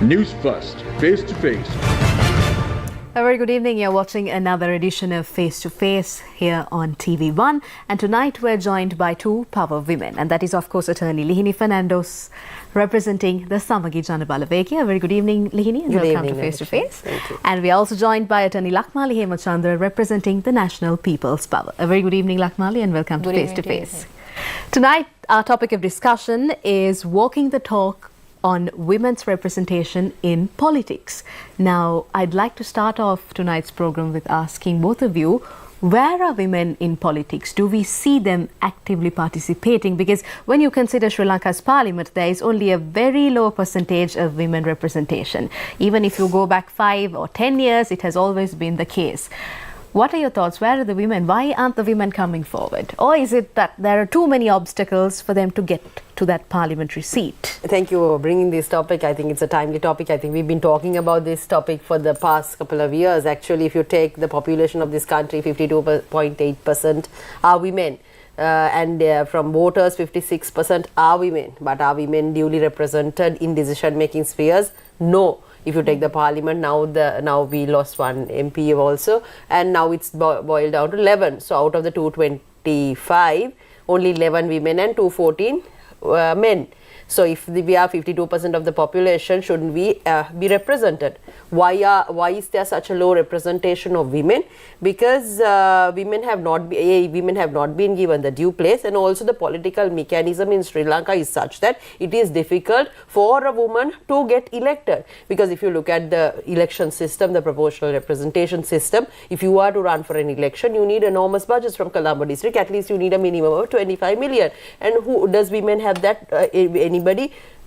Newsfirst, face to face. A very good evening. You're watching another edition of Face to Face here on TV1. And tonight we're joined by two power women. And that is, of course, attorney Lihini Fernando, representing the Samagi Janabala Veki. A very good evening, Lihini, and welcome to Face to Face. Thank you. And we're also joined by attorney Lakmali Hemachandra, representing the National People's Power. A very good evening, Lakmali, and welcome to Face to Face. Tonight, our topic of discussion is walking the talk on women's representation in politics. Now, I'd like to start off tonight's program with asking both of you, where are women in politics? Do we see them actively participating? Because when you consider Sri Lanka's parliament, there is only a very low percentage of women representation. Even if you go back 5 or 10 years, it has always been the case. What are your thoughts? Where are the women? Why aren't the women coming forward? Or is it that there are too many obstacles for them to get to that parliamentary seat? Thank you for bringing this topic. I think it's a timely topic. I think we've been talking about this topic for the past couple of years. Actually, if you take the population of this country, 52.8% are women. From voters, 56% are women. But are women duly represented in decision-making spheres? No. If you take the parliament, now we lost one MP also, and now it's boiled down to 11. So out of the 225, only 11 women and 214 men. So if we are 52% of the population, shouldn't we be represented? Why is there such a low representation of women? Because women have not been given the due place, and also the political mechanism in Sri Lanka is such that it is difficult for a woman to get elected. Because if you look at the election system, the proportional representation system, if you are to run for an election, you need enormous budgets from Colombo district. At least you need a minimum of 25 million. And who does women have that? Anybody?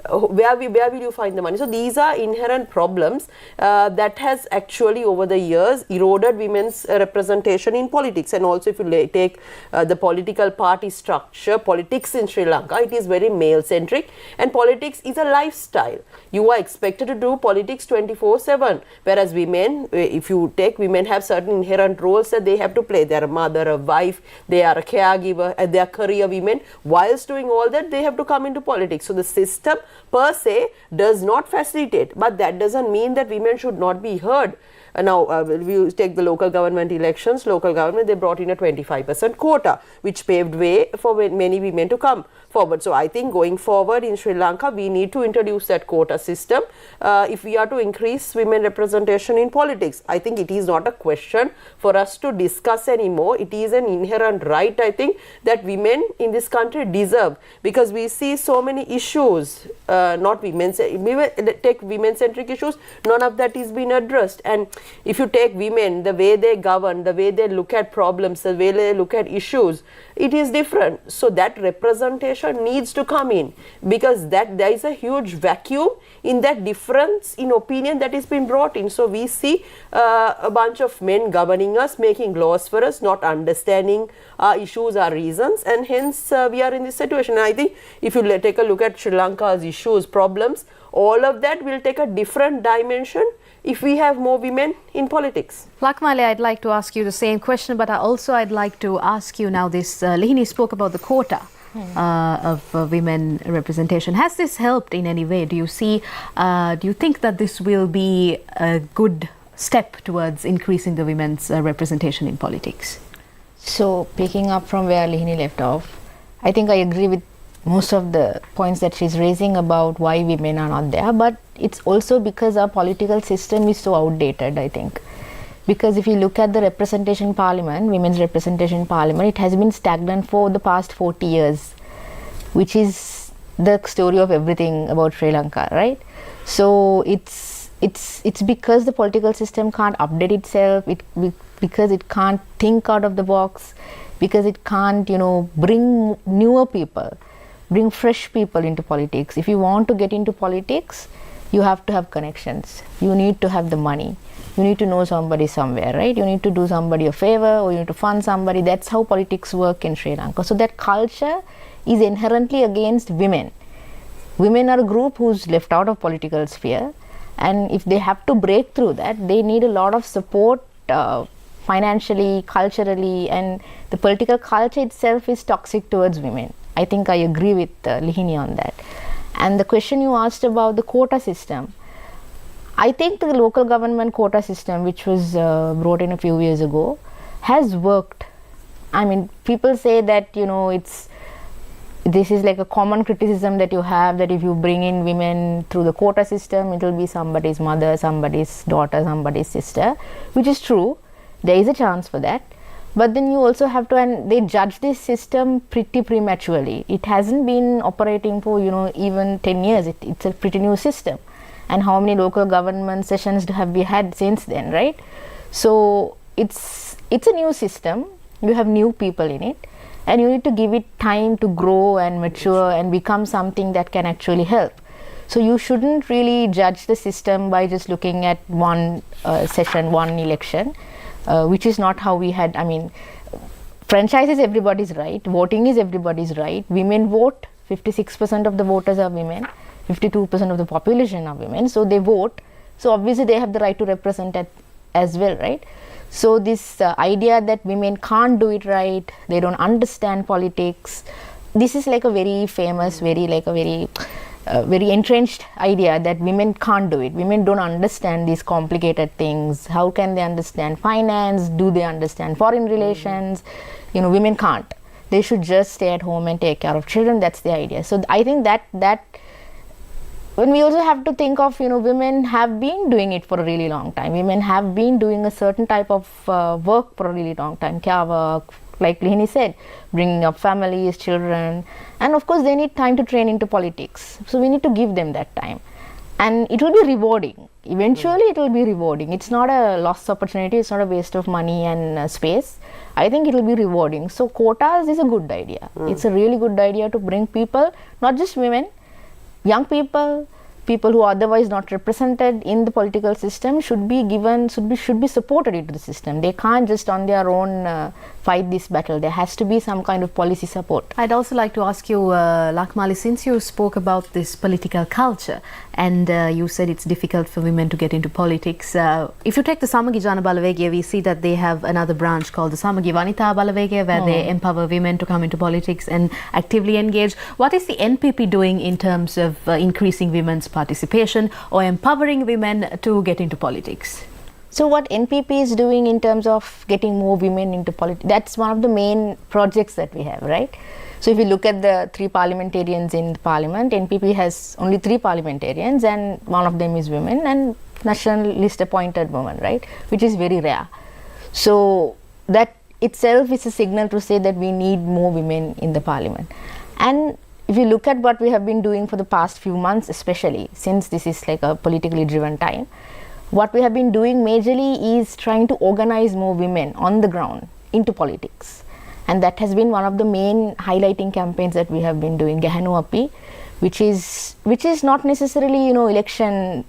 Where will you find the money? So these are inherent problems that has actually over the years eroded women's representation in politics. And also if you take the political party structure, politics in Sri Lanka, it is very male centric, and politics is a lifestyle. You are expected to do politics 24/7, whereas women, if you take, women have certain inherent roles that they have to play. They are a mother, a wife, they are a caregiver, and they are career women. Whilst doing all that, they have to come into politics. So the system per se does not facilitate, but that doesn't mean that women should not be heard. Now, we take the local government elections. Local government, they brought in a 25% quota, which paved way for many women to come forward. So I think going forward in Sri Lanka, we need to introduce that quota system if we are to increase women representation in politics. I think it is not a question for us to discuss anymore. It is an inherent right, I think, that women in this country deserve, because we see so many issues, not women's, take women-centric issues, none of that is being addressed. And if you take women, the way they govern, the way they look at problems, the way they look at issues, it is different. So that representation needs to come in, because that there is a huge vacuum in that difference in opinion that is being brought in. So we see a bunch of men governing us, making laws for us, not understanding our issues, our reasons, and hence we are in this situation. And I think if you take a look at Sri Lanka's issues, problems, all of that will take a different dimension if we have more women in politics. Lakmali, I'd like to ask you the same question, but I'd like to ask you now this. Lihini spoke about the quota of women representation. Has this helped in any way? Do you think that this will be a good step towards increasing the women's representation in politics? So, picking up from where Lihini left off, I think I agree with most of the points that she's raising about why women are not there, but it's also because our political system is so outdated, I think. Because if you look at the representation in parliament, women's representation in parliament, it has been stagnant for the past 40 years, which is the story of everything about Sri Lanka, right? So it's because the political system can't update itself, because it can't think out of the box, because it can't, bring newer people, bring fresh people into politics. If you want to get into politics, you have to have connections. You need to have the money. You need to know somebody somewhere, right? You need to do somebody a favor, or you need to fund somebody. That's how politics work in Sri Lanka. So that culture is inherently against women. Women are a group who's left out of political sphere, and if they have to break through that, they need a lot of support financially, culturally, and the political culture itself is toxic towards women. I think I agree with Lihini on that. And the question you asked about the quota system, I think the local government quota system, which was brought in a few years ago, has worked. I mean, people say that, this is like a common criticism that you have, that if you bring in women through the quota system, it will be somebody's mother, somebody's daughter, somebody's sister, which is true. There is a chance for that. But then you also have to, and they judge this system pretty prematurely. It hasn't been operating for, even 10 years. It's a pretty new system. And how many local government sessions have we had since then, right? So it's a new system. You have new people in it. And you need to give it time to grow and mature and become something that can actually help. So you shouldn't really judge the system by just looking at one session, one election, which is not how we had. I mean, franchise is everybody's right, voting is everybody's right. Women vote, 56% of the voters are women, 52% of the population are women, so they vote. So obviously they have the right to represent it as well, right? So this idea that women can't do it right, they don't understand politics, this is like a very famous, very entrenched idea that women can't do it. Women don't understand these complicated things. How can they understand finance? Do they understand foreign relations? Women can't. They should just stay at home and take care of children. That's the idea. So I think that when we also have to think of, women have been doing it for a really long time. Women have been doing a certain type of work for a really long time, care work, like Lihini said, bringing up families, children, and of course they need time to train into politics. So we need to give them that time. And it will be rewarding. Eventually it will be rewarding. It's not a lost opportunity, it's not a waste of money and space. I think it will be rewarding. So quotas is a good idea. It's a really good idea to bring people, not just women, young people who are otherwise not represented in the political system should be supported into the system. They can't just on their own fight this battle. There has to be some kind of policy support. I'd also like to ask you, Lakmali, since you spoke about this political culture and you said it's difficult for women to get into politics. If you take the Samagi Jana Balawegaya, we see that they have another branch called the Samagi Wanita Balawegaya, where they empower women to come into politics and actively engage. What is the NPP doing in terms of increasing women's participation or empowering women to get into politics? So what NPP is doing in terms of getting more women into politics, that's one of the main projects that we have, right? So if you look at the 3 parliamentarians in the parliament, NPP has only 3 parliamentarians and one of them is women and national list appointed woman, right? Which is very rare. So that itself is a signal to say that we need more women in the parliament. And if you look at what we have been doing for the past few months, especially since this is like a politically driven time, what we have been doing majorly is trying to organize more women on the ground into politics. And that has been one of the main highlighting campaigns that we have been doing, Gahanu Api, which is not necessarily, election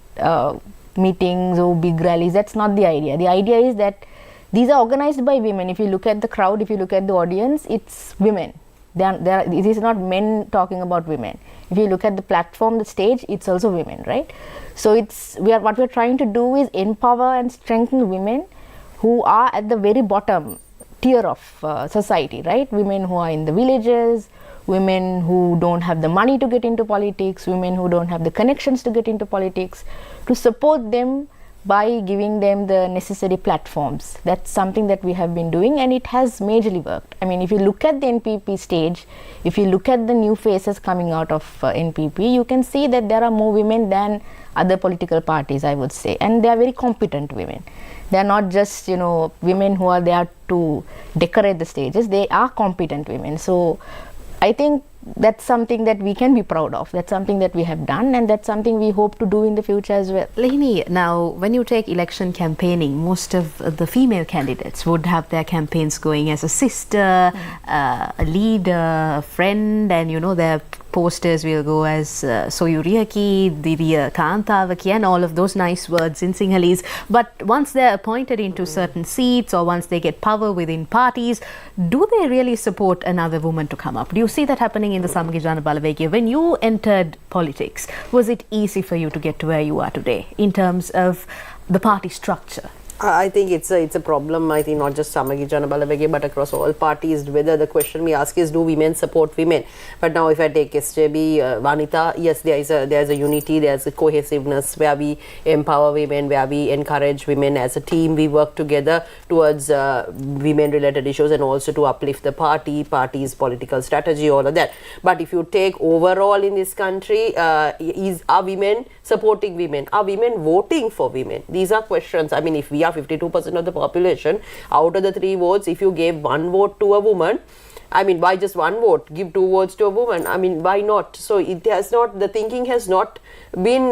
meetings or big rallies. That's not the idea. The idea is that these are organized by women. If you look at the crowd, if you look at the audience, it's women. It is not men talking about women. If you look at the platform, the stage, it's also women, right? So what we're trying to do is empower and strengthen women who are at the very bottom tier of society, right? Women who are in the villages, women who don't have the money to get into politics, women who don't have the connections to get into politics, to support them by giving them the necessary platforms. That's something that we have been doing and it has majorly worked. I mean, if you look at the NPP stage, if you look at the new faces coming out of NPP, you can see that there are more women than other political parties, I would say, and they are very competent women. They are not just, women who are there to decorate the stages, they are competent women. So I think that's something that we can be proud of. That's something that we have done and that's something we hope to do in the future as well. Lihini, now when you take election campaigning, most of the female candidates would have their campaigns going as a sister, a leader, a friend, and their posters will go as Soyuriyaki, Diviya Kantavaki, and all of those nice words in Sinhalese. But once they're appointed into certain seats or once they get power within parties, do they really support another woman to come up? Do you see that happening in the Samagi Jana Balawegaya? When you entered politics, was it easy for you to get to where you are today in terms of the party structure? I think it's a problem. I think not just Samagi Janabalawege but across all parties. Whether the question we ask is, do women support women? But now if I take SJB, Vanita, yes, there is a unity, there is a cohesiveness where we empower women, where we encourage women as a team. We work together towards women-related issues and also to uplift the party's political strategy, all of that. But if you take overall in this country, are women supporting women? Are women voting for women? These are questions. I mean, if we are 52% of the population, out of the 3 votes, if you gave 1 vote to a woman, I mean, why just 1 vote? Give 2 votes to a woman. I mean, why not? So it has not, the thinking has not been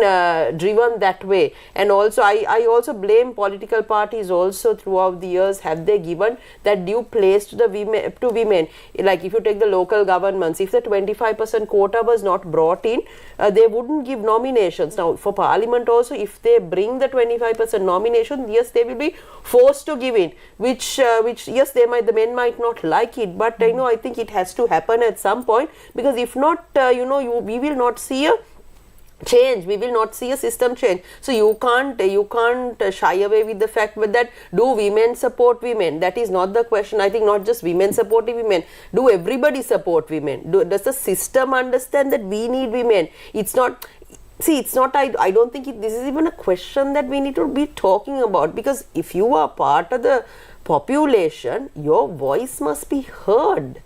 driven that way. And also, I also blame political parties also throughout the years. Have they given that due place to the women? Like if you take the local governments, if the 25% quota was not brought in, they wouldn't give nominations. Now, for parliament also, if they bring the 25% nomination, yes, they will be forced to give in, which yes, the men might not like it, but I think it has to happen at some point, because if not, we will not see a change, we will not see a system change. So you can't shy away with the fact that do women support women? That is not the question. I think not just women supporting women. Do everybody support women? Does the system understand that we need women? It's not. See, it's not, I don't think this is even a question that we need to be talking about, because if you are part of the population, your voice must be heard.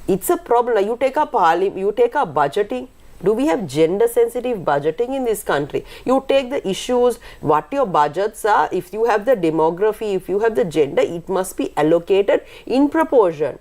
It's a problem. You take our budgeting. Do we have gender sensitive budgeting in this country? You take the issues, what your budgets are, if you have the demography, if you have the gender, it must be allocated in proportion.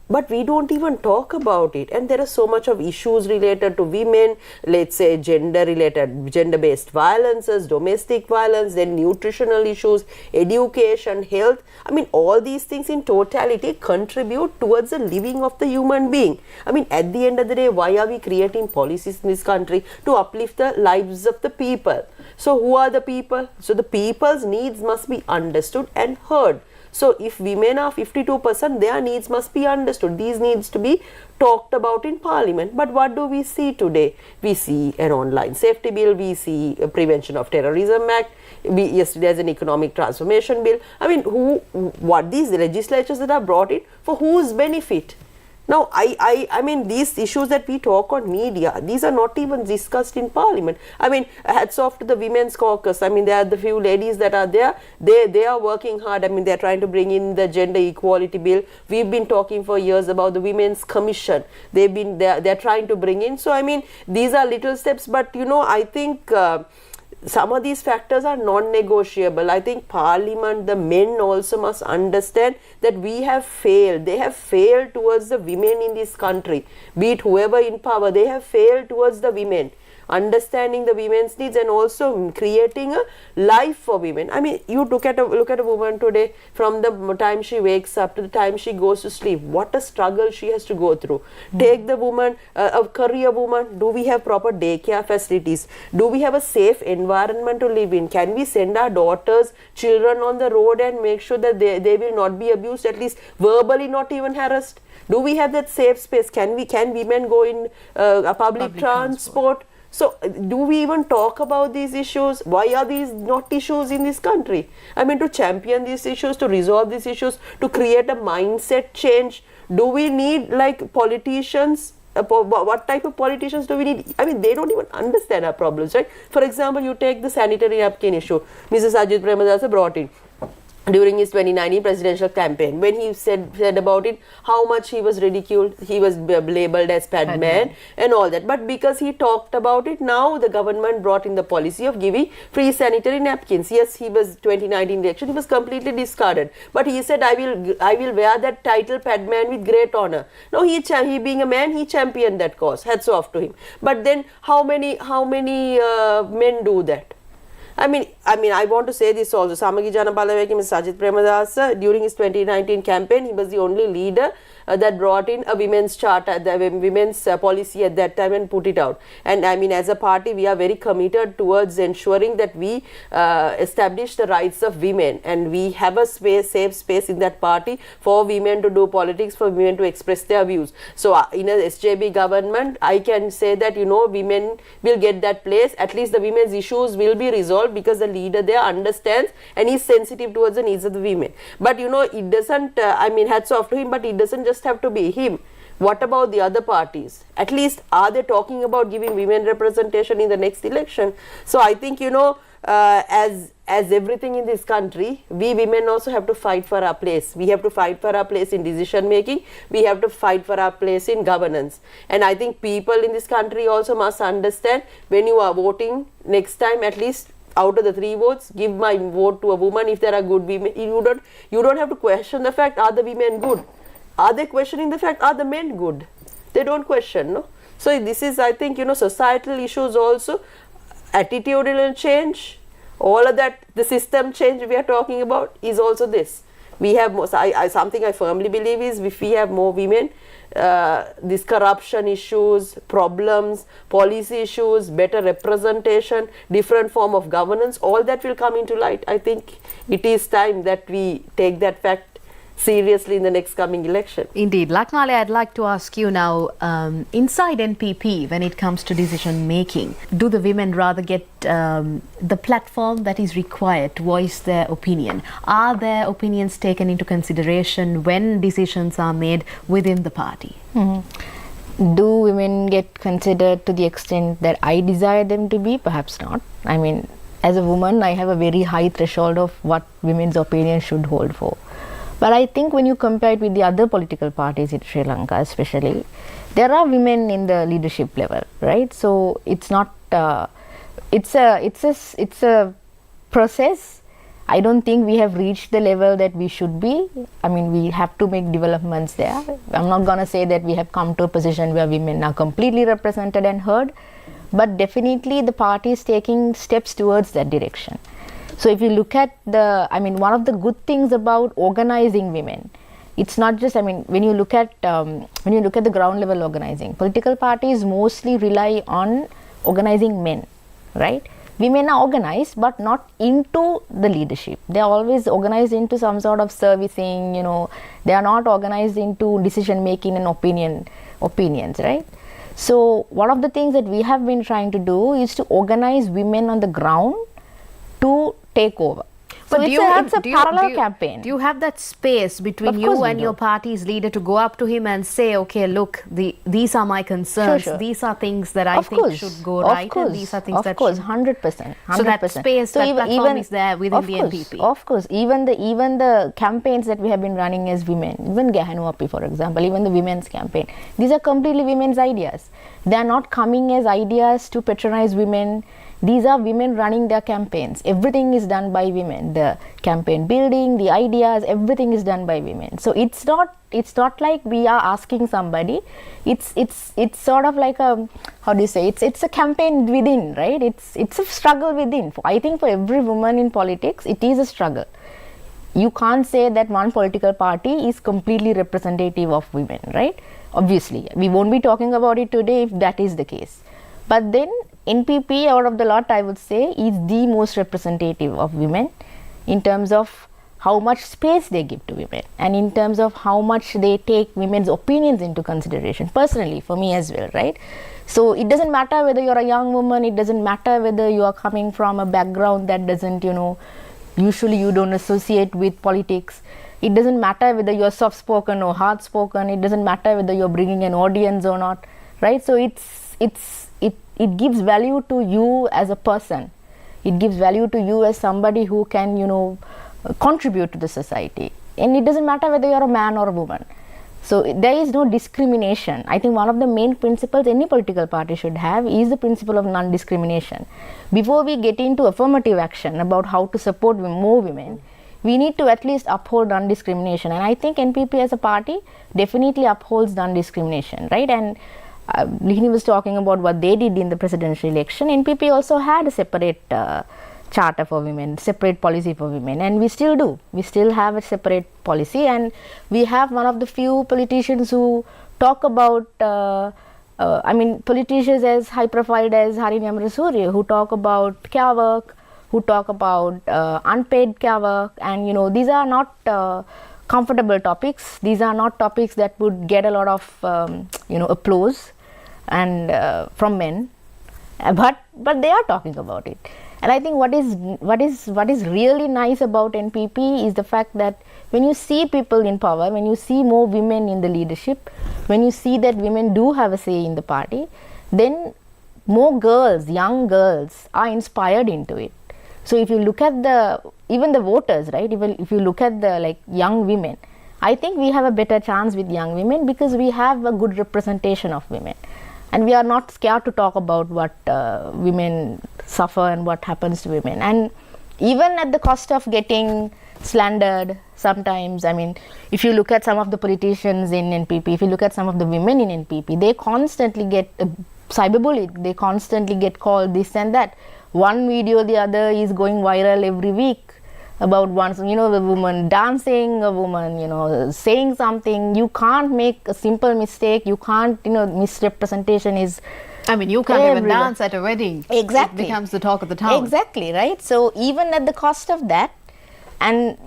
But we don't even talk about it, and there are so much of issues related to women, let's say gender-based violences, domestic violence, then nutritional issues, education, health. I mean, all these things in totality contribute towards the living of the human being. I mean, at the end of the day, why are we creating policies in this country? To uplift the lives of the people. So who are the people? So the people's needs must be understood and heard. So if women are 52%, their needs must be understood. These needs to be talked about in parliament. But what do we see today? We see an online safety bill, we see a prevention of terrorism act, yes, there's an economic transformation bill. I mean, what these legislatures that are brought in, for whose benefit? Now, I mean, these issues that we talk on media, these are not even discussed in parliament. I mean, hats off to the women's caucus. I mean, there are the few ladies that are there. They are working hard. I mean, they're trying to bring in the gender equality bill. We've been talking for years about the women's commission. They're trying to bring in. So, I mean, these are little steps, but I think some of these factors are non-negotiable. I think Parliament, the men also must understand that we have failed. They have failed towards the women in this country. Be it whoever in power, they have failed towards the women. Understanding the women's needs and also creating a life for women. I mean, you look at a woman today, from the time she wakes up to the time she goes to sleep, what a struggle she has to go through. Take the woman, a career woman. Do we have proper daycare facilities? Do we have a safe environment to live in? Can we send our daughters, children on the road and make sure that they will not be abused, at least verbally, not even harassed? Do we have that safe space? Can women go in a public transport? So, do we even talk about these issues? Why are these not issues in this country? I mean, to champion these issues, to resolve these issues, to create a mindset change. Do we need like politicians? What type of politicians do we need? I mean, they don't even understand our problems, right? For example, you take the sanitary napkin issue. Mrs. Ajit Premadasa brought in during his 2019 presidential campaign, when he said about it, how much he was ridiculed, he was labelled as padman and all that. But because he talked about it, now the government brought in the policy of giving free sanitary napkins. Yes, he was 2019 election, he was completely discarded. But he said, I will wear that title padman with great honour. Now he being a man, he championed that cause. Hats off to him. But then how many men do that? I mean, I want to say this also. Samagi Janabalaweke, Mr. Sajith Premadasa, during his 2019 campaign, he was the only leader that brought in a women's charter, the women's policy at that time and put it out. And I mean, as a party, we are very committed towards ensuring that we establish the rights of women, and we have a safe space in that party for women to do politics, for women to express their views. So in a SJB government, I can say that, you know, women will get that place. At least the women's issues will be resolved because the leader there understands and is sensitive towards the needs of the women. But you know, it doesn't, I mean, hats off to him, but it doesn't just have to be him. What about the other parties? At least are they talking about giving women representation in the next election? So I think, you know, as everything in this country, we women also have to fight for our place. We have to fight for our place in decision making. We have to fight for our place in governance. And I think people in this country also must understand, when you are voting next time, at least out of the 3 votes, give my vote to a woman if there are good women. You don't have to question the fact, are the women good? Are they questioning the fact, are the men good? They don't question, no? So this is, I think, you know, societal issues also, attitudinal change, all of that, the system change we are talking about is also this. We have more, something I firmly believe is, if we have more women, these corruption issues, problems, policy issues, better representation, different form of governance, all that will come into light. I think it is time that we take that fact seriously in the next coming election. Indeed. Lakmali, I'd like to ask you now, inside NPP, when it comes to decision making, do the women rather get the platform that is required to voice their opinion? Are their opinions taken into consideration when decisions are made within the party? Do women get considered to the extent that I desire them to be? Perhaps not. I mean, as a woman, I have a very high threshold of what women's opinion should hold for. But I think when you compare it with the other political parties in Sri Lanka especially, there are women in the leadership level, right? So it's not, it's a process. I don't think we have reached the level that we should be. I mean, we have to make developments there. I'm not going to say that we have come to a position where women are completely represented and heard, but definitely the party is taking steps towards that direction. So if you look at one of the good things about organizing women, it's not just, when you look at the ground level organizing, political parties mostly rely on organizing men, right? Women are organized, but not into the leadership. They are always organized into some sort of servicing, they are not organized into decision making and opinions, right? So one of the things that we have been trying to do is to organize women on the ground to take over. So it's a parallel campaign. Do you have that space between you and your party's leader to go up to him and say, okay, look, these are my concerns, these are things that I think should go right, and these are things that should... 100%. So that space, that platform is there within the NPP. Of course, even the campaigns that we have been running as women, even Gahanuapi, for example, even the women's campaign, these are completely women's ideas. They are not coming as ideas to patronize women. These are women running their campaigns. Everything is done by women. The campaign building, the ideas, everything is done by women. So it's not like we are asking somebody. It's sort of like a, it's a campaign within, right? It's a struggle within. I think for every woman in politics, it is a struggle. You can't say that one political party is completely representative of women, right? Obviously, we won't be talking about it today if that is the case. But then NPP, out of the lot, I would say, is the most representative of women in terms of how much space they give to women and in terms of how much they take women's opinions into consideration, personally, for me as well, right? So it doesn't matter whether you're a young woman, it doesn't matter whether you are coming from a background that doesn't, usually you don't associate with politics. It doesn't matter whether you're soft-spoken or hard-spoken. It doesn't matter whether you're bringing an audience or not, right? So it gives value to you as a person. It gives value to you as somebody who can, contribute to the society. And it doesn't matter whether you're a man or a woman. So there is no discrimination. I think one of the main principles any political party should have is the principle of non-discrimination. Before we get into affirmative action about how to support more women, we need to at least uphold non-discrimination. And I think NPP as a party definitely upholds non-discrimination, right? And Lihini was talking about what they did in the presidential election. NPP also had a separate charter for women, separate policy for women, and we still do. We still have a separate policy, and we have one of the few politicians who talk about, politicians as high profile as Harini Amrasuri, who talk about care work, who talk about unpaid care work, and these are not comfortable topics. These are not topics that would get a lot of applause and from men, but they are talking about it. And I think what is really nice about NPP is the fact that when you see people in power, when you see more women in the leadership, when you see that women do have a say in the party, then more girls, young girls, are inspired into it. So if you look at even the voters, right? If you look at the young women, I think we have a better chance with young women because we have a good representation of women, and we are not scared to talk about what women suffer and what happens to women. And even at the cost of getting slandered sometimes, if you look at some of the politicians in NPP, if you look at some of the women in NPP, they constantly get cyberbullied, they constantly get called this and that. One video the other is going viral every week about a woman dancing, a woman saying something. You can't make a simple mistake. You can't, misrepresentation is you can't even dance at a wedding. Exactly. It becomes the talk of the town. Exactly, right? So even at the cost of that, and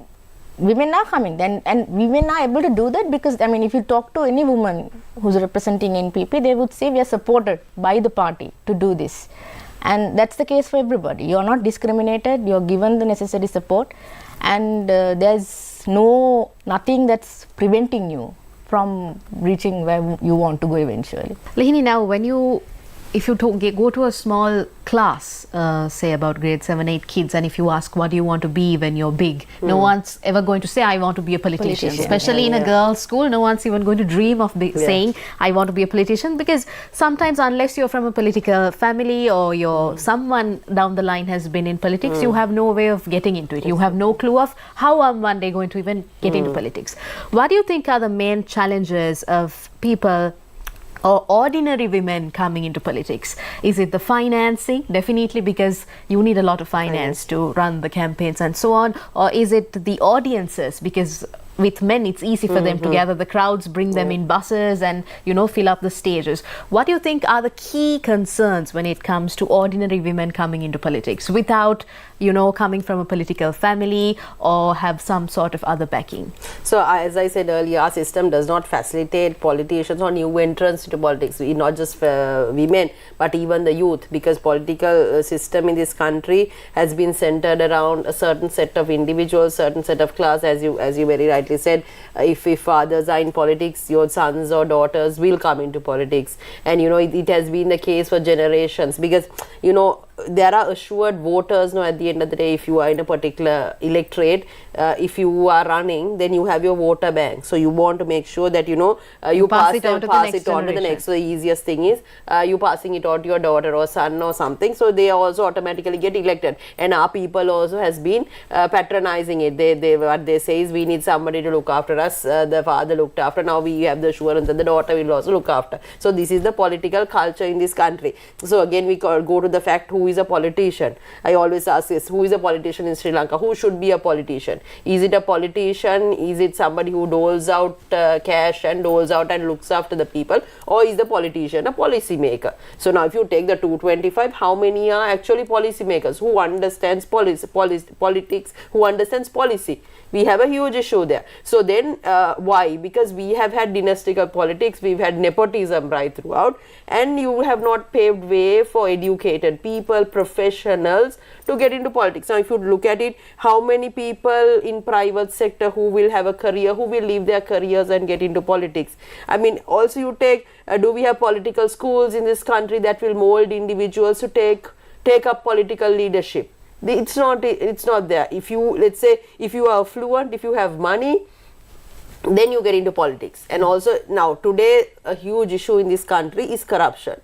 women are coming, and women are able to do that because, if you talk to any woman who's representing NPP, they would say we are supported by the party to do this. And that's the case for everybody. You're not discriminated, you're given the necessary support, and there's nothing that's preventing you from reaching where you want to go eventually. Lihini, now if you go to a small class, say about grade 7, 8 kids, and if you ask what do you want to be when you're big, no one's ever going to say I want to be a politician. Especially in a girls' school, no one's even going to dream of saying I want to be a politician, because sometimes unless you're from a political family or you're someone down the line has been in politics, you have no way of getting into it. You have no clue of how I'm one day going to even get into politics. What do you think are the main challenges of people or ordinary women coming into politics? Is it the financing? Definitely, because you need a lot of finance to run the campaigns and so on. Or is it the audiences? Because with men, it's easy for them to gather the crowds, bring them in buses and, fill up the stages. What do you think are the key concerns when it comes to ordinary women coming into politics without, coming from a political family or have some sort of other backing? So, as I said earlier, our system does not facilitate politicians or new entrants into politics, not just for women, but even the youth, because political system in this country has been centered around a certain set of individuals, certain set of class, as you very rightly said. If fathers are in politics, your sons or daughters will come into politics, and it has been the case for generations, because there are assured voters now at the end of the day. If you are in a particular electorate, if you are running, then you have your voter bank, so you want to make sure that you pass it on to the next. So the easiest thing is you passing it on to your daughter or son or something, so they also automatically get elected. And our people also has been patronizing it. What they say is, we need somebody to look after us. The father looked after, now we have the assurance that the daughter will also look after. So this is the political culture in this country. So again, we go to the fact, who is a politician? I always ask this, who is a politician in Sri Lanka? Who should be a politician? Is it a politician? Is it somebody who doles out cash and doles out and looks after the people? Or is the politician a policy maker? So now if you take the 225, how many are actually policy makers who understands politics, who understands policy? We have a huge issue there. So then why? Because we have had dynastical politics, we've had nepotism right throughout, and you have not paved way for educated people, professionals to get into politics. Now if you look at it, how many people in private sector who will have a career, who will leave their careers and get into politics? Also you take, do we have political schools in this country that will mold individuals to take up political leadership? It's not there. If you are affluent, if you have money, then you get into politics. And also now today a huge issue in this country is corruption.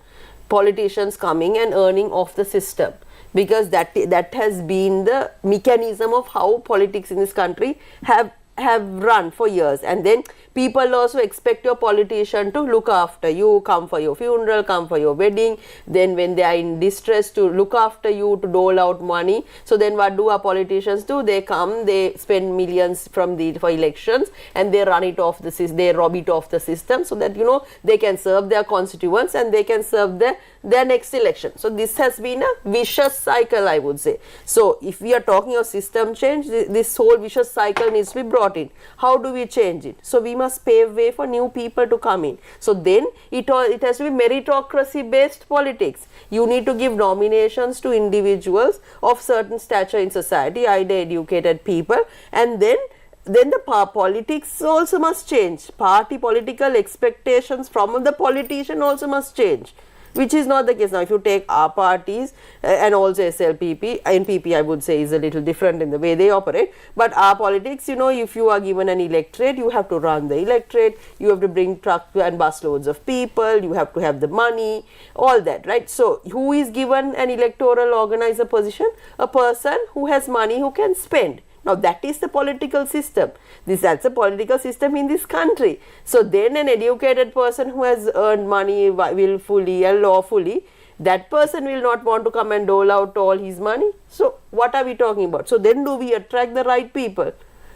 Politicians coming and earning off the system, because that has been the mechanism of how politics in this country have have run for years, and then people also expect your politician to look after you, come for your funeral, come for your wedding, then when they are in distress to look after you, to dole out money. So then what do our politicians do? They come, they spend millions for elections, and they run it off the system, they rob it off the system, so that they can serve their constituents and they can serve their next election. So this has been a vicious cycle, I would say. So if we are talking of system change, this whole vicious cycle needs to be brought in. How do we change it? So we must pave way for new people to come in. So then it has to be meritocracy based politics. You need to give nominations to individuals of certain stature in society, either educated people, and then the politics also must change. Party political expectations from the politician also must change, which is not the case now. If you take our parties and also SLPP, NPP I would say is a little different in the way they operate, but our politics, if you are given an electorate, you have to run the electorate, you have to bring truck and bus loads of people, you have to have the money, all that, right? So who is given an electoral organizer position? A person who has money, who can spend. Now that is the political system. That's a political system in this country. So then an educated person who has earned money willfully and lawfully, that person will not want to come and dole out all his money. So what are we talking about? So then do we attract the right people?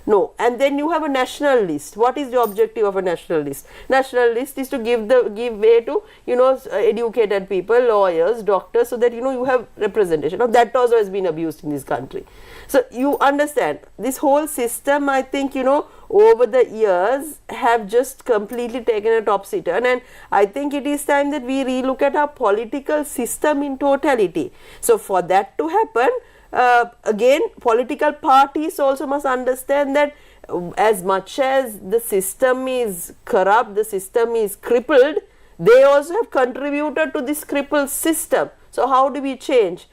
No. And then you have a national list. What is the objective of a national list? National list is to give way to educated people, lawyers, doctors, so that you have representation. Now that also has been abused in this country. So you understand, this whole system, I think, over the years have just completely taken a topsy turn, and I think it is time that we relook at our political system in totality. So for that to happen, again, political parties also must understand that as much as the system is corrupt, the system is crippled, they also have contributed to this crippled system. So how do we change?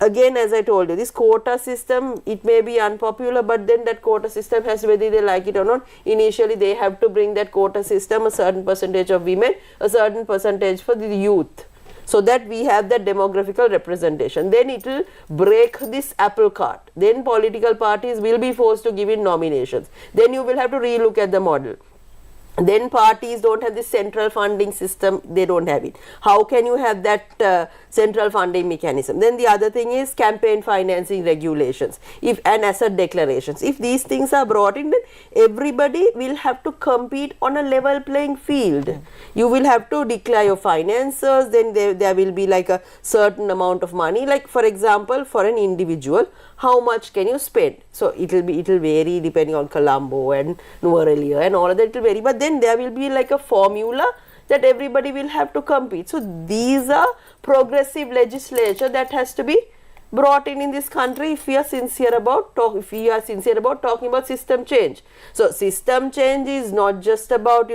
Again, as I told you, this quota system, it may be unpopular, but then that quota system has, whether they like it or not, initially they have to bring that quota system a certain percentage of women, a certain percentage for the youth, so that we have that demographical representation. Then it will break this apple cart. Then political parties will be forced to give in nominations. Then you will have to relook at the model. Then parties don't have this central funding system, they don't have it. How can you have that central funding mechanism? Then the other thing is campaign financing regulations and asset declarations. If these things are brought in, then everybody will have to compete on a level playing field. You will have to declare your finances, then there will be like a certain amount of money. Like for example, for an individual, how much can you spend? So it will vary depending on Colombo and Nuvarelia and all of that, it will vary. But then there will be like a formula that everybody will have to compete. So these are progressive legislation that has to be brought in this country if we are sincere about talking about system change. So system change is not just about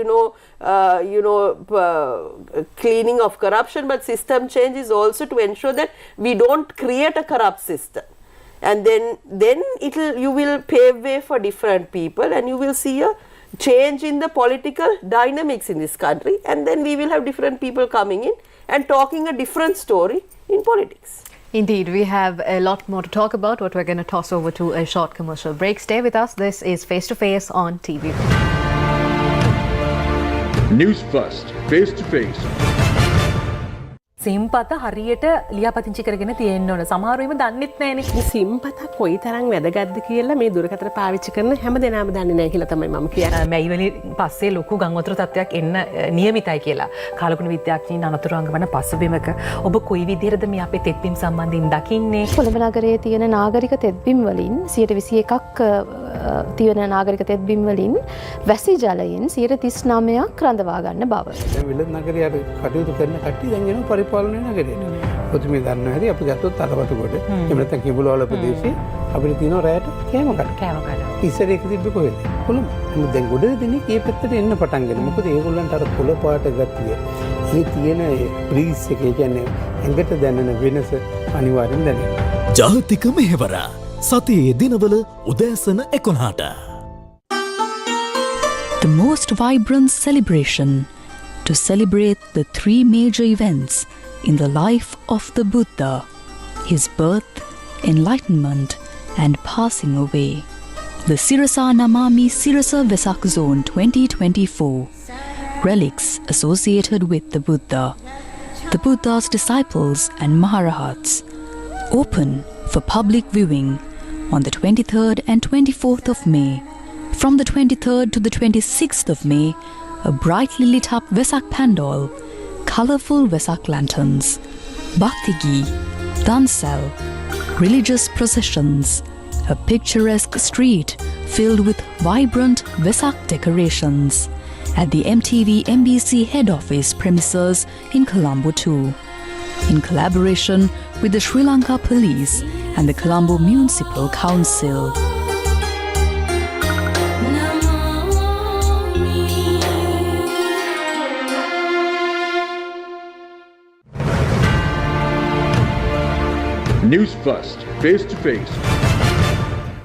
cleaning of corruption, but system change is also to ensure that we don't create a corrupt system. And then you will pave way for different people, and you will see a change in the political dynamics in this country, and then we will have different people coming in and talking a different story in politics. Indeed, we have a lot more to talk about, but we're going to toss over to a short commercial break. Stay with us. This is Face to Face on TV. Newsfirst, Face to Face. සිම්පත හරියට ලියාපදිංචි කරගෙන තියෙන්න ඕන. සමහර වෙලාවෙම දන්නෙත් නැහනේ. මේ සිම්පත කොයි තරම් වැදගත්ද කියලා මේ දුරකථන පාවිච්චි කරන හැම දෙනාම දන්නේ නැහැ කියලා තමයි මම කියන්නේ. මැයි වලින් පස්සේ ලොකු ගම් වතුර තත්ත්වයක් එන්න නියමිතයි කියලා. කාලගුණ විද්‍යාඥයින් අනතුරුංග වන පසුබිමක ඔබ කොයි විදිහටද මේ අපේ තෙත්බිම් සම්බන්ධයෙන් දකින්නේ? කොළඹ නගරයේ තියෙන නාගරික තෙත්බිම් වලින් 21%ක් තියෙන නාගරික තෙත්බිම් වලින් වැසි ජලයෙන් 39%ක් රඳවා ගන්න බව. දැන් විලත් නගරයේ කටයුතු කරන කට්ටිය දැන් එනවා පරිපාලනය නගරයට. ඔතුමේ දන්නවා හැටි අපි ගත්තොත් අලවතුකොට එහෙම නැත්නම් කිඹුලවල ප්‍රදේශයේ අපිට තියෙනවා රැයට කෑම කඩ. ඉස්සර එක තිබ්බ කොහෙද? කොළඹ. දැන් ගොඩ දෙනෙක් මේ පැත්තට එන්න පටන් ගන්නවා. මොකද ඒගොල්ලන්ට අර පොළ පාට ගතිය, මේ තියෙන බ්‍රීස් එක, කියන්නේ ඇඟට දැනෙන වෙනස අනිවාර්යෙන් දැනෙනවා. ජාතික මෙහෙවර සතියේ දිනවල උදෑසන 11ට. The most vibrant celebration to celebrate the three major events in the life of the Buddha: his birth, enlightenment, and passing away. the Sirasa Namami Sirasa Vesak Zone 2024. Relics associated with the Buddha's disciples and Maharahats. Open for public viewing on the 23rd and 24th of May. From the 23rd to the 26th of May, a brightly lit up Vesak Pandal, colourful Vesak lanterns, Bhakti Gi, Dansal, religious processions, a picturesque street filled with vibrant Vesak decorations at the MTV MBC head office premises in Colombo too, in collaboration with the Sri Lanka Police and the Colombo Municipal Council. Newsfirst, face to face.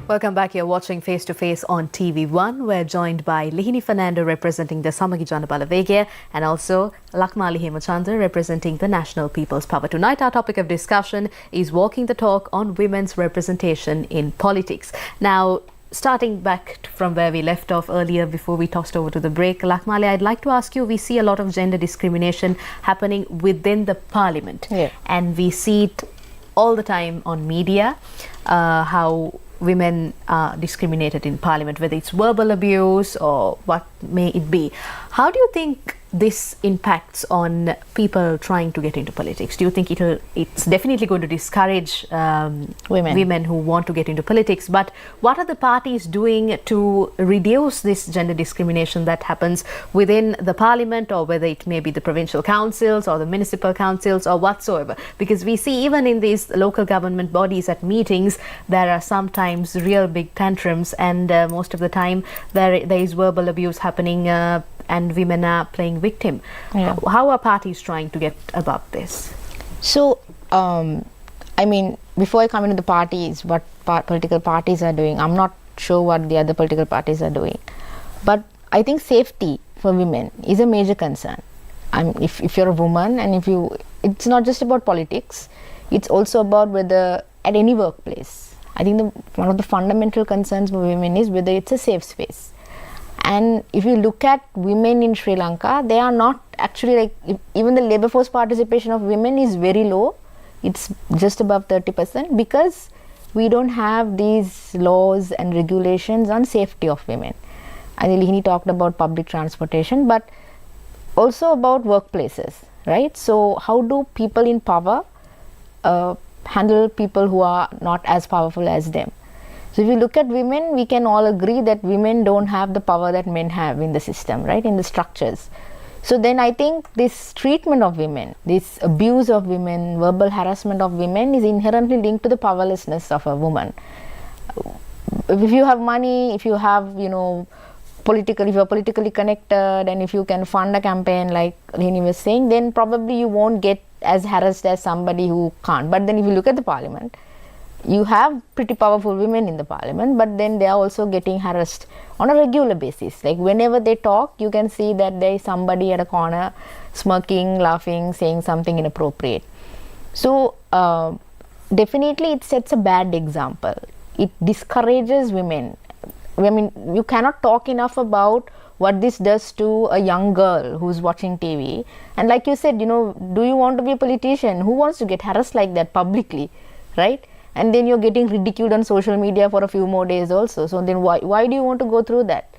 Welcome back. You're watching Face to Face on TV1. We're joined by Lihini Fernando representing the Samagi Janabala Vegaya and also Lakmali Hemachandra representing the National People's Power. Tonight our topic of discussion is walking the talk on women's representation in politics. Now, starting back from where we left off earlier before we tossed over to the break, Lakmali, I'd like to ask you, we see a lot of gender discrimination happening within the parliament. Yeah. And we see it all the time on media, how women are discriminated in parliament, whether it's verbal abuse or what may it be. How do you think this impacts on people trying to get into politics? Do you think it's definitely going to discourage women who want to get into politics? But what are the parties doing to reduce this gender discrimination that happens within the parliament, or whether it may be the provincial councils or the municipal councils or whatsoever? Because we see even in these local government bodies at meetings, there are sometimes real big tantrums, and most of the time there is verbal abuse happening and women are playing victim. Yeah. How are parties trying to get above this? So, I mean, before I come into the parties, what political parties are doing, I'm not sure what the other political parties are doing. But I think safety for women is a major concern. If you're a woman, and it's not just about politics, it's also about whether at any workplace. I think one of the fundamental concerns for women is whether it's a safe space. And if you look at women in Sri Lanka, they are not actually even the labour force participation of women is very low. It's just above 30% because we don't have these laws and regulations on safety of women. And Lihini talked about public transportation, but also about workplaces, right? So how do people in power handle people who are not as powerful as them? So if you look at women, we can all agree that women don't have the power that men have in the system, right, in the structures. So then I think this treatment of women, this abuse of women, verbal harassment of women is inherently linked to the powerlessness of a woman. If you have money, if you have, if you're politically connected, and if you can fund a campaign like Lihini was saying, then probably you won't get as harassed as somebody who can't. But then if you look at the parliament, you have pretty powerful women in the parliament, but then they are also getting harassed on a regular basis. Like whenever they talk, you can see that there is somebody at a corner smirking, laughing, saying something inappropriate. So definitely it sets a bad example. It discourages women. I mean, you cannot talk enough about what this does to a young girl who's watching TV. And like you said, do you want to be a politician? Who wants to get harassed like that publicly, right? And then you're getting ridiculed on social media for a few more days also. So then why do you want to go through that?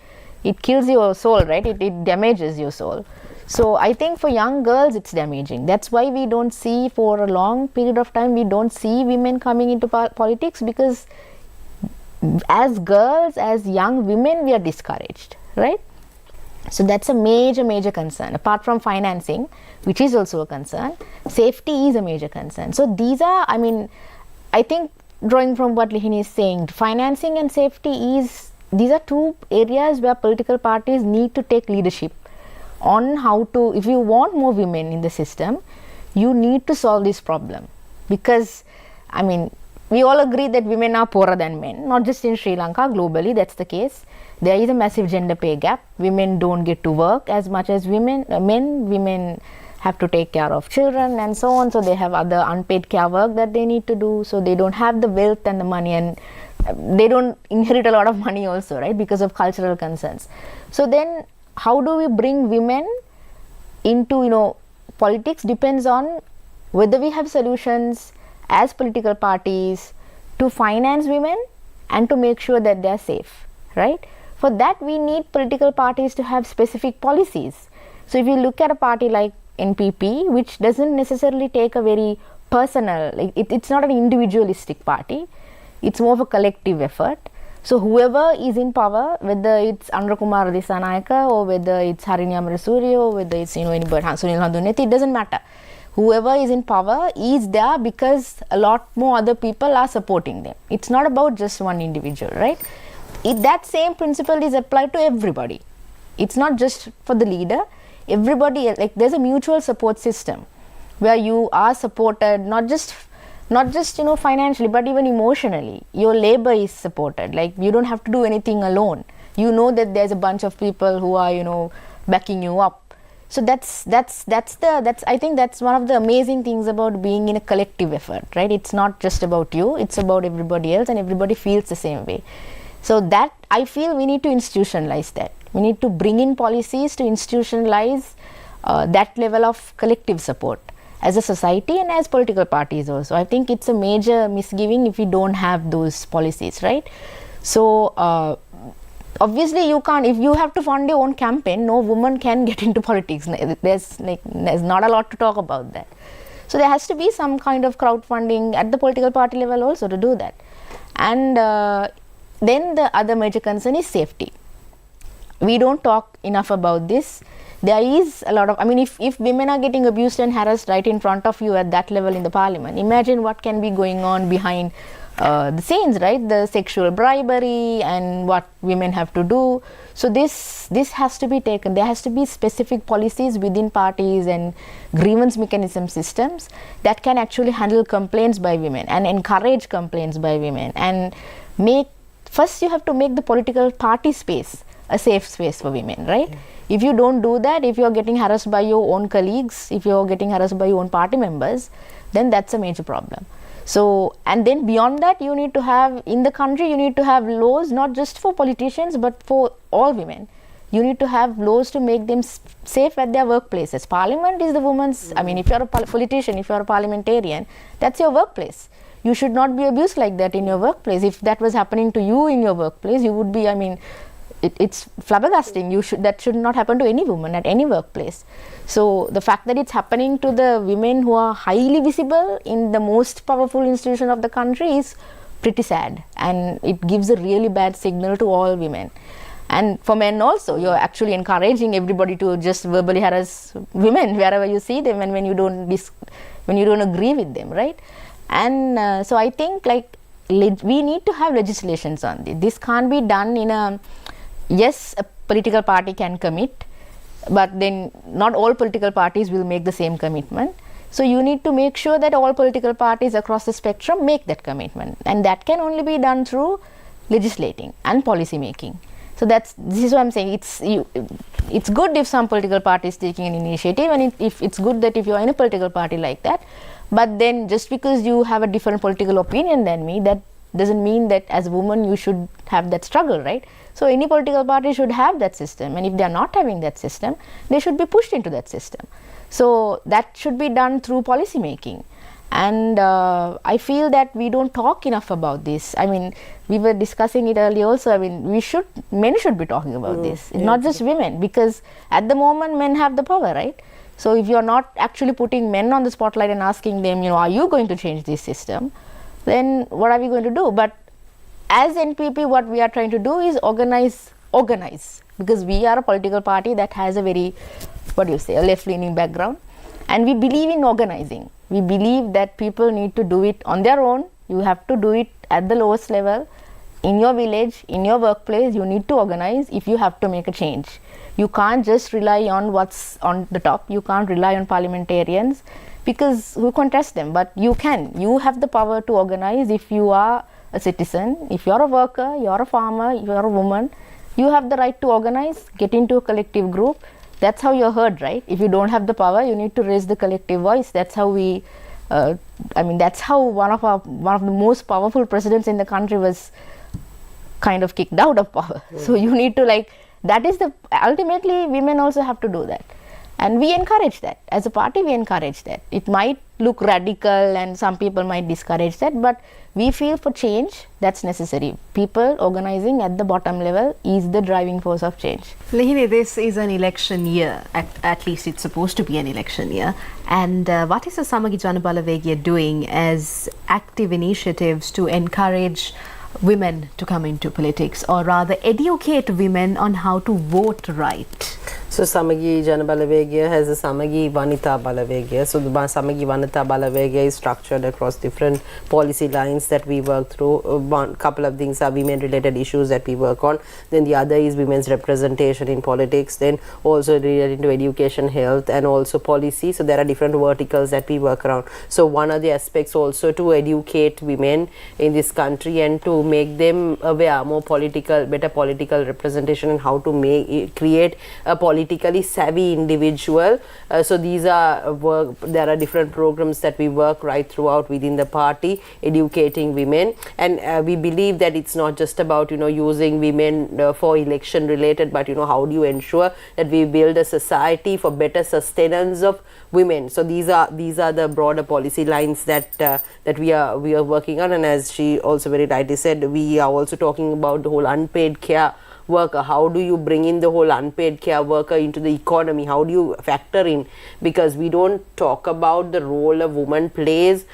It kills your soul, right? It damages your soul. So I think for young girls it's damaging. That's why we don't see, for a long period of time, we don't see women coming into politics, because as girls, as young women, we are discouraged, right? So that's a major concern. Apart from financing, which is also a concern, safety is a major concern. So these are, I think, drawing from what Lihini is saying, financing and safety these are two areas where political parties need to take leadership on how to, if you want more women in the system, you need to solve this problem. Because, we all agree that women are poorer than men, not just in Sri Lanka, globally, that's the case. There is a massive gender pay gap. Women don't get to work as much as men. Women have to take care of children and so on, so they have other unpaid care work that they need to do, so they don't have the wealth and the money and they don't inherit a lot of money also, right, because of cultural concerns. So then how do we bring women into, politics depends on whether we have solutions as political parties to finance women and to make sure that they are safe, right? For that we need political parties to have specific policies. So if you look at a party like NPP, which doesn't necessarily take a very personal, it's not an individualistic party, it's more of a collective effort. So whoever is in power, whether it's Andra Kumar Disanayaka or whether it's Harini Amarasuriya or whether it's anybody, Sunil Handuneti, it doesn't matter. Whoever is in power is there because a lot more other people are supporting them. It's not about just one individual, right? That same principle is applied to everybody. It's not just for the leader. Everybody, like there's a mutual support system where you are supported not just financially, but even emotionally. Your labor is supported. Like you don't have to do anything alone. You know that there's a bunch of people who are backing you up. So I think that's one of the amazing things about being in a collective effort, right? It's not just about you, it's about everybody else, and everybody feels the same way. So that I feel we need to institutionalize that. We need to bring in policies to institutionalize that level of collective support as a society and as political parties also. I think it's a major misgiving if we don't have those policies, right? So obviously you can't, if you have to fund your own campaign, no woman can get into politics. There's not a lot to talk about that. So there has to be some kind of crowdfunding at the political party level also to do that. And then the other major concern is safety. We don't talk enough about this. There is a lot of, if women are getting abused and harassed right in front of you at that level in the parliament, imagine what can be going on behind the scenes, right? The sexual bribery and what women have to do. So this has to be taken. There has to be specific policies within parties and grievance mechanism systems that can actually handle complaints by women and encourage complaints by women, and first you have to make the political party space a safe space for women, right? Yeah. If you don't do that, if you're getting harassed by your own colleagues, if you're getting harassed by your own party members, then that's a major problem. So, and then beyond that, you need to have, in the country, you need to have laws not just for politicians but for all women. You need to have laws to make them safe at their workplaces. Parliament is the woman's, if you're a politician, if you're a parliamentarian, that's your workplace. You should not be abused like that in your workplace. If that was happening to you in your workplace, you would be, it's flabbergasting. That should not happen to any woman at any workplace. So the fact that it's happening to the women who are highly visible in the most powerful institution of the country is pretty sad, and it gives a really bad signal to all women. And for men also, you're actually encouraging everybody to just verbally harass women wherever you see them and when you don't agree with them, right? And so I think we need to have legislations on this. This can't be done yes, a political party can commit, but then not all political parties will make the same commitment. So you need to make sure that all political parties across the spectrum make that commitment, and that can only be done through legislating and policy making. So this is what I'm saying. It's good if some political party is taking an initiative, and it's good that if you're in a political party like that. But then just because you have a different political opinion than me, that doesn't mean that as a woman you should have that struggle, right? So any political party should have that system, and if they are not having that system, they should be pushed into that system. So that should be done through policy making. And I feel that we don't talk enough about this. We were discussing it earlier also. Men should be talking about this, not just women, because at the moment men have the power, right? So if you're not actually putting men on the spotlight and asking them, are you going to change this system, then what are we going to do? But as NPP, what we are trying to do is organize, because we are a political party that has a very, a left-leaning background, and we believe in organizing. We believe that people need to do it on their own. You have to do it at the lowest level, in your village, in your workplace. You need to organize if you have to make a change. You can't just rely on what's on the top. You can't rely on parliamentarians, because who can trust them? But you can. You have the power to organize if you are a citizen. If you're a worker, you're a farmer, you're a woman, you have the right to organize, get into a collective group. That's how you're heard, right? If you don't have the power, you need to raise the collective voice. That's how that's how one of the most powerful presidents in the country was kind of kicked out of power. So you need to that is ultimately women also have to do that. And we encourage that. As a party, we encourage that. It might look radical and some people might discourage that, but we feel for change, that's necessary. People organizing at the bottom level is the driving force of change. Lihini, this is an election year. At least it's supposed to be an election year. And what is the Samagi Janabalawegya doing as active initiatives to encourage women to come into politics, or rather educate women on how to vote right? So Samagi Janabalawegya has a Samagi Vanita Balawegya. So the Samagi Vanita Balawegya is structured across different policy lines that we work through. One couple of things are women related issues that we work on. Then the other is women's representation in politics. Then also related to education, health, and also policy. So there are different verticals that we work around. So one of the aspects also to educate women in this country and to make them aware, better political representation, and how to create a politically savvy individual. So these are there are different programs that we work right throughout within the party, educating women, and we believe that it's not just about using women for election related, but how do you ensure that we build a society for better sustenance of women. So these are the broader policy lines that we are working on. And as she also very rightly said, we are also talking about the whole unpaid care worker. How do you bring in the whole unpaid care worker into the economy? How do you factor in? Because we don't talk about the role a woman plays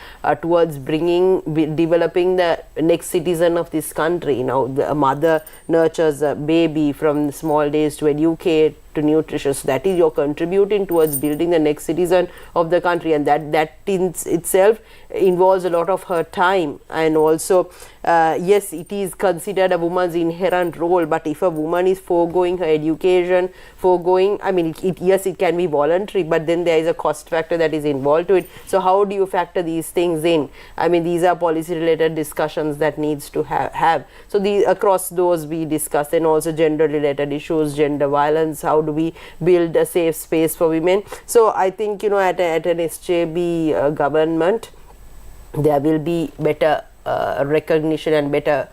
towards developing the next citizen of this country. A mother nurtures a baby from small days to educate, to nutritious. That is, you're contributing towards building the next citizen of the country, and that in itself involves a lot of her time. And also yes, it is considered a woman's inherent role, but if a woman is foregoing her education, yes, it can be voluntary, but then there is a cost factor that is involved to it. So how do you factor these things in? These are policy related discussions that needs to have. So across those we discuss, and also gender related issues, gender violence, how do we build a safe space for women. So I think at an SJB government there will be better recognition and better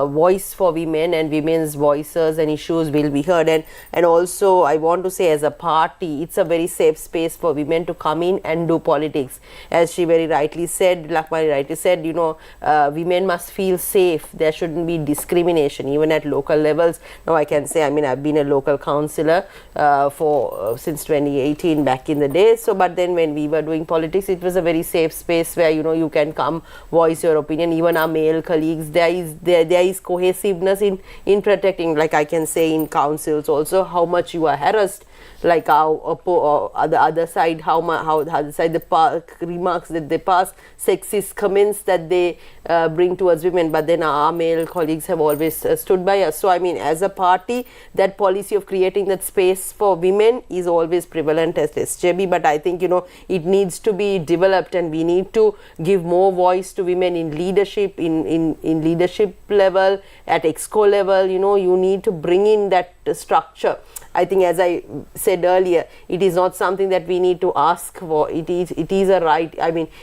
voice for women, and women's voices and issues will be heard. And also I want to say, as a party, it's a very safe space for women to come in and do politics. As she very rightly said, Lakmali rightly said, women must feel safe. There shouldn't be discrimination even at local levels. Now I can say, I've been a local councillor since 2018 back in the day. So but then when we were doing politics, it was a very safe space where you can come voice your opinion. Even our male colleagues, there is cohesiveness in protecting, like I can say in councils also, how much you are harassed, like how the other side, the remarks that they pass, sexist comments that they bring towards women, but then our male colleagues have always stood by us. So as a party, that policy of creating that space for women is always prevalent as SJB, but I think it needs to be developed, and we need to give more voice to women in leadership, in leadership level, at exco level. You need to bring in that structure. I think, as I said earlier, it is not something that we need to ask for. It is a right.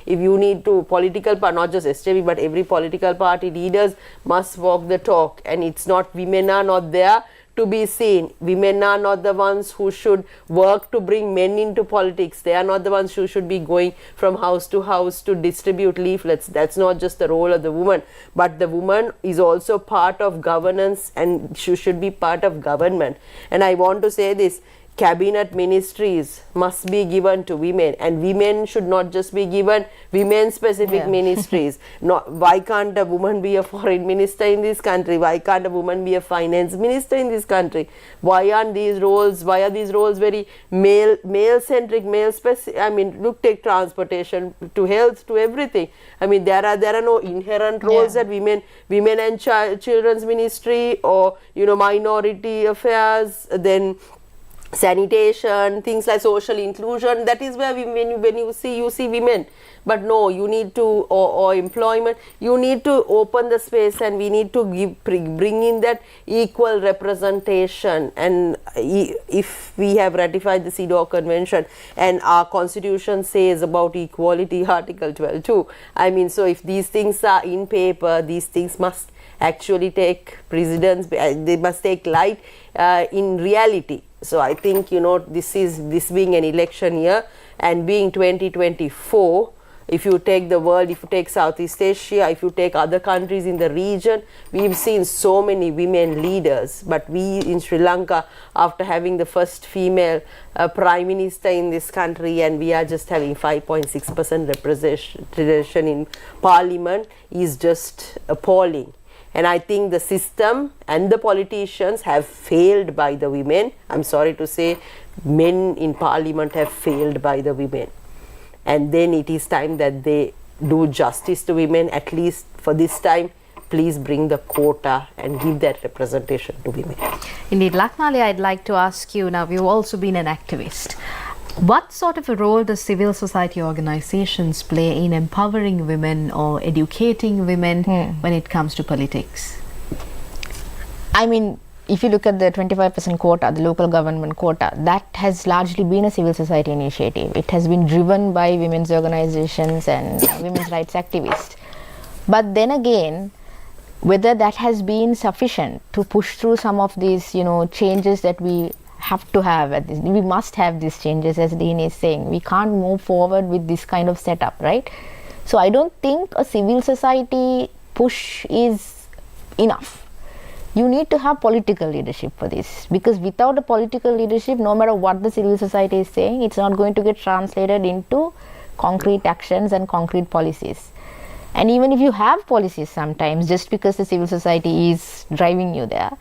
If you need to, political part, not just SJB, but every political party leaders must walk the talk, and it's not, women are not there to be seen. Women are not the ones who should work to bring men into politics. They are not the ones who should be going from house to house to distribute leaflets. That's not just the role of the woman, but the woman is also part of governance, and she should be part of government. And I want to say this, cabinet ministries must be given to women, and women should not just be given women specific ministries. Why can't a woman be a foreign minister in this country? Why can't a woman be a finance minister in this country? Why are these roles very male centric, male specific? Look, take transportation to health to everything. There are no inherent roles that women and children's ministry, or minority affairs, then sanitation, things like social inclusion. That is where when you see women. But no, you need to, or employment, you need to open the space, and we need to bring in that equal representation. And if we have ratified the CEDAW Convention and our constitution says about equality, Article 12 too, I mean, so if these things are in paper, these things must actually take precedence, they must take light in reality. So I think, this being an election year and being 2024, if you take the world, if you take Southeast Asia, if you take other countries in the region, we've seen so many women leaders. But we in Sri Lanka, after having the first female prime minister in this country, and we are just having 5.6% representation in parliament, is just appalling. And I think the system and the politicians have failed by the women. I'm sorry to say, men in parliament have failed by the women. And then it is time that they do justice to women. At least for this time, please bring the quota and give that representation to women. Indeed. Lakmali, I'd like to ask you, now you've also been an activist. What sort of a role does civil society organizations play in empowering women or educating women when it comes to politics? I mean, if you look at the 25% quota, the local government quota, that has largely been a civil society initiative. It has been driven by women's organizations and women's rights activists. But then again, whether that has been sufficient to push through some of these, changes that we have to have at this, we must have these changes, as Lihini is saying. We can't move forward with this kind of setup, right? So I don't think a civil society push is enough. You need to have political leadership for this, because without a political leadership, no matter what the civil society is saying, it's not going to get translated into concrete actions and concrete policies. And even if you have policies sometimes, just because the civil society is driving you there,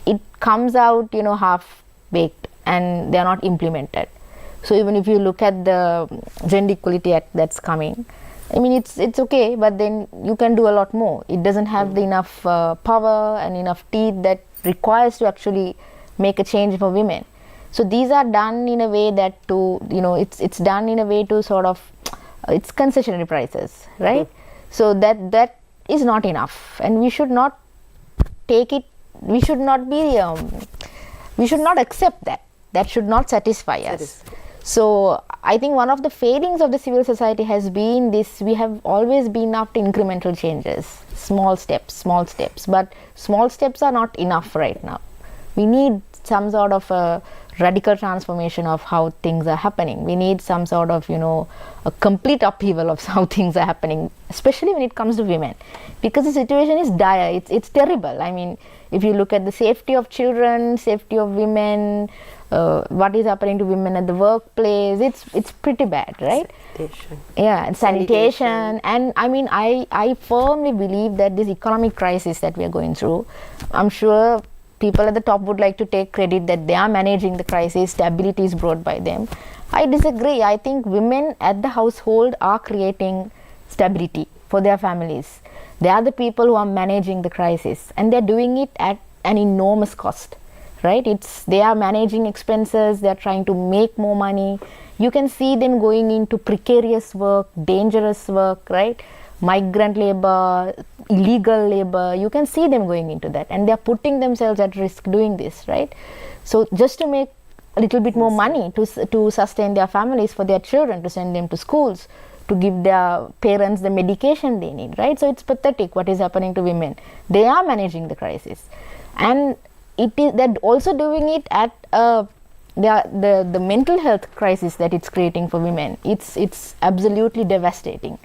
it comes out, half baked and they are not implemented. So even if you look at the Gender Equality Act that's coming, I mean, it's okay, but then you can do a lot more. It doesn't have the enough power and enough teeth that requires to actually make a change for women. So these are done in a way that it's done in a way to sort of, it's concessionary prices, right? So that is not enough, and we should not take it. We should not be. We should not accept that. That should not satisfy us. So I think one of the failings of the civil society has been this: we have always been after incremental changes, small steps, but small steps are not enough right now. We need some sort of a radical transformation of how things are happening. We need some sort of, a complete upheaval of how things are happening, especially when it comes to women, because the situation is dire. It's terrible. I mean, if you look at the safety of children, safety of women, what is happening to women at the workplace, it's pretty bad, right? Sanitation. Yeah, and sanitation. And I mean, I firmly believe that this economic crisis that we are going through, I'm sure people at the top would like to take credit that they are managing the crisis, stability is brought by them. I disagree. I think women at the household are creating stability for their families. They are the people who are managing the crisis, and they're doing it at an enormous cost, right? They are managing expenses, they're trying to make more money. You can see them going into precarious work, dangerous work, right? Migrant labor, illegal labor, you can see them going into that, and they're putting themselves at risk doing this, right? So just to make a little bit more money to sustain their families, for their children, to send them to schools, to give their parents the medication they need, right? So it's pathetic what is happening to women. They are managing the crisis, and they're also doing it at the mental health crisis that it's creating for women. It's absolutely devastating.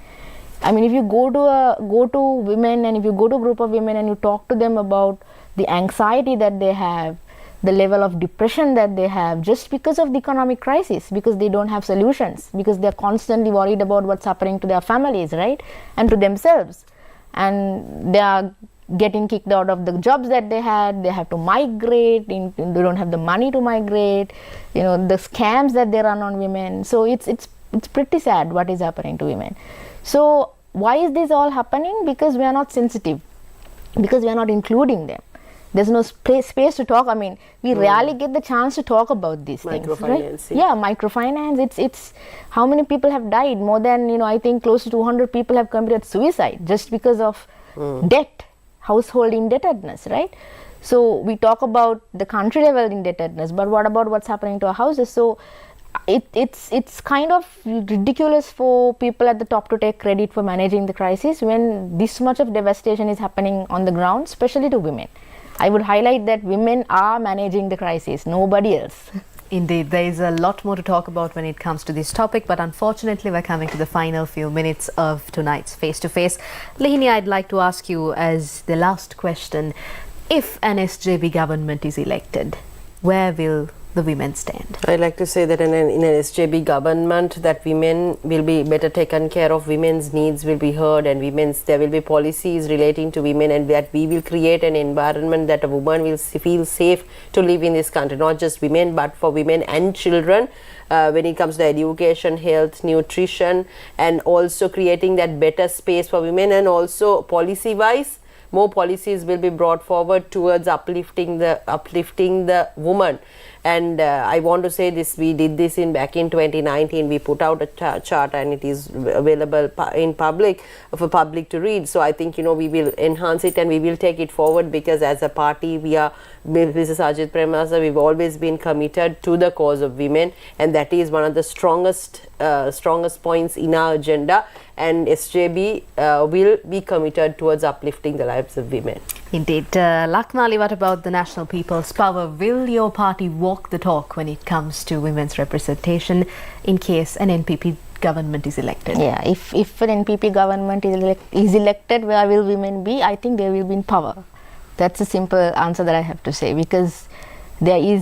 I mean, if you go to women, and if you go to a group of women and you talk to them about the anxiety that they have, the level of depression that they have, just because of the economic crisis, because they don't have solutions, because they're constantly worried about what's happening to their families, right, and to themselves, and they are getting kicked out of the jobs that they had. They have to migrate, they don't have the money to migrate, the scams that they run on women. So it's pretty sad what is happening to women. So why is this all happening? Because we are not sensitive, because we are not including them. there's no space to talk. I mean, we rarely get the chance to talk about these things, right? Microfinancing. Yeah, microfinance. It's how many people have died? More than, I think close to 200 people have committed suicide just because of debt, household indebtedness, right? So we talk about the country level indebtedness, but what about what's happening to our houses? So it's kind of ridiculous for people at the top to take credit for managing the crisis when this much of devastation is happening on the ground, especially to women. I would highlight that women are managing the crisis, nobody else. Indeed, there is a lot more to talk about when it comes to this topic, but unfortunately we're coming to the final few minutes of tonight's face-to-face. Lihini, I'd like to ask you as the last question, if an SJB government is elected, where will the women stand? I like to say that in an SJB government, that women will be better taken care of, women's needs will be heard, and there will be policies relating to women, and that we will create an environment that a woman will feel safe to live in this country, not just women but for women and children. When it comes to education, health, nutrition, and also creating that better space for women, and also policy wise, more policies will be brought forward towards uplifting the woman. And I want to say this, we did this back in 2019. We put out a chart and it is available in public for public to read. So I think, we will enhance it and we will take it forward, because as a party, we are, Mrs. Ajit Premasa, we've always been committed to the cause of women, and that is one of the strongest points in our agenda, and SJB will be committed towards uplifting the lives of women. Indeed. Lakmali, what about the National People's Power? Will your party walk the talk when it comes to women's representation in case an NPP government is elected? Yeah, if an NPP government is elected, where will women be? I think they will be in power. That's a simple answer that I have to say, because they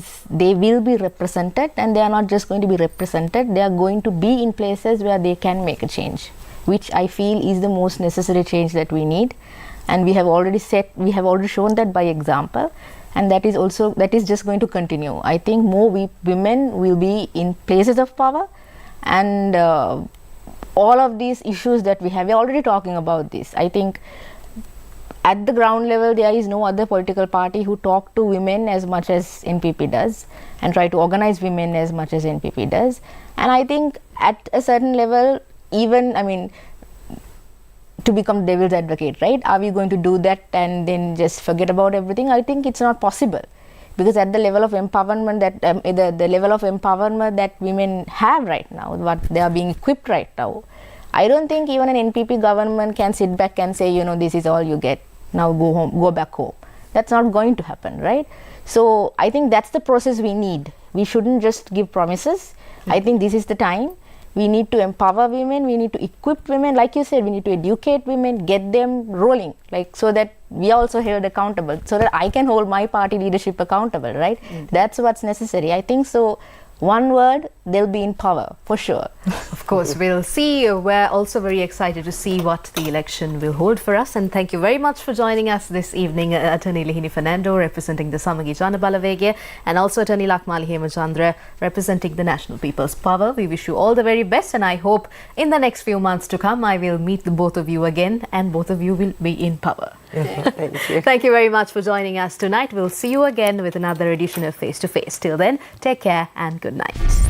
will be represented, and they are not just going to be represented, they are going to be in places where they can make a change, which I feel is the most necessary change that we need. And we have already shown that by example, and that is just going to continue. I think more women will be in places of power, and all of these issues that we are already talking about this. I think at the ground level, there is no other political party who talk to women as much as NPP does, and try to organize women as much as NPP does. And I think at a certain level, even, to become devil's advocate, right? Are we going to do that and then just forget about everything? I think it's not possible, because at the level of empowerment that women have right now, what they are being equipped right now, I don't think even an NPP government can sit back and say, this is all you get, now go back home. That's not going to happen, right? So I think that's the process we need. We shouldn't just give promises. I think this is the time. We need to empower women, we need to equip women, like you said, we need to educate women, get them rolling, so that we are also held accountable, so that I can hold my party leadership accountable, right? That's what's necessary. I think so. One word, they'll be in power, for sure. Of course, we'll see. We're also very excited to see what the election will hold for us. And thank you very much for joining us this evening, Attorney Lihini Fernando, representing the Samagi Jana Balawegaya, and also Attorney Lakmali Hemachandra, representing the National People's Power. We wish you all the very best, and I hope in the next few months to come, I will meet the both of you again, and both of you will be in power. Thank you. Thank you very much for joining us tonight. We'll see you again with another edition of Face to Face. Till then, take care and good night.